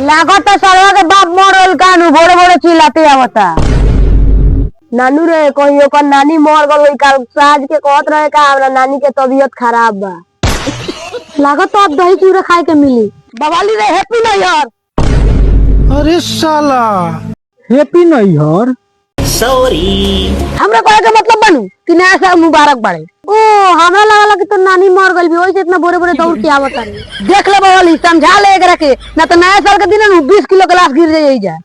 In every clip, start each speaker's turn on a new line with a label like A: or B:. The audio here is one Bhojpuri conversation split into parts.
A: लागत सरवा के बाप मरल कानू बड़े बड़े चिल्लाते आवता। नानू रे कहीं ओकर नानी मर गई काल साज के कहत रहे का हमरा नानी के तबीयत खराब बा। लागत तो अब दही चूड़ा खाए के मिली। बवाली रे हैप्पी न्यू ईयर।
B: अरे साला हैप्पी न्यू ईयर
C: सॉरी।
A: हमरा कहे के मतलब बनू कि नया साल मुबारक बाड़े। ओ हमरा लागला कि तो नानी मर गई भी, ओइसे इतना बोरे बोरे दौड़ के आवत रही। देख ले बवाली समझा ले एकरा के, ना तो नया साल के दिन 20 किलो गिलास गिर जाई जा।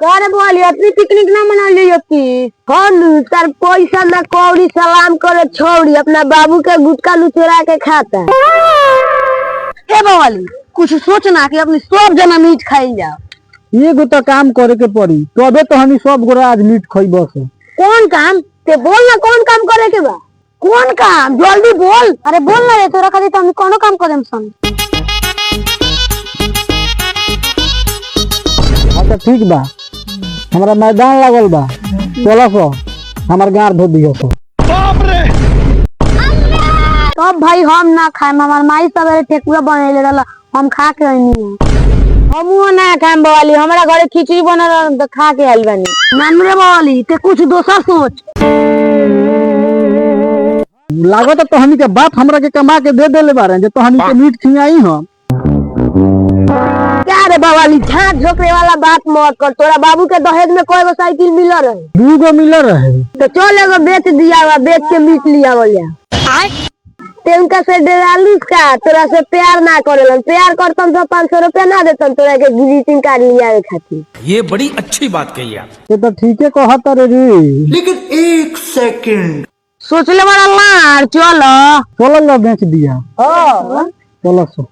A: करे बवाली अपनी पिकनिक ना मना लियो की हन सर पैसा ना कौड़ी सलाम करे छोड़ी अपना बाबू के गुटका लुचरा के खाता। ए बवाली कुछ सोचना कि अपनी सब जना मीट खाई जा।
B: एगो तो काम करे के पड़ी तबे तो हनी सब गोरा आज मीट खइबो से।
A: कौन काम ते बोल ना, कौन काम करे के बा? कौन काम जल्दी बोल। अरे बोल ना रे, तोरा खातिर तो हम कोनो काम करेम सन।
B: अच्छा ठीक बा, हमारा मैदान लागल बा, चलो सो हमार गार धो दियो सो।
A: तब भाई हम ना खाएम, हमार माई सवेरे ठेकुआ बनैले रहल, हम खा के आइनी। हमहू ना खाएम बवाली, हमरा घरे खिचड़ी बनल रहल त खा के आइल बानी। नानू रे बवाली ते कुछ दोसर सोच।
B: लागत तो हनी के बाप हमरा के कमा के दे देले बारे जे तो हनी के मीट खियाई हम।
A: क्या रे बवाली झाट झोकरे वाला बात मत कर। तोरा बाबू के दहेज में कोई गो साइकिल मिल रहे?
B: 2 गो मिल रहे।
A: तो चल एगो बेच दिया, बेच के मीट लिया बोलिया। ते उनका से डेरालू का तोरा से प्यार ना करेलन, प्यार करतन तो 500 रुपया ना देतन तोरा के ग्रीटिंग कार्ड लिया खातिर।
C: ये बड़ी अच्छी बात कही आप।
B: ये तो ठीके कहत रे रे,
C: लेकिन एक सेकंड
A: सोचले बड़ा लार चलो
B: चलो ला बेच दिया।
A: हां
B: चलो सो।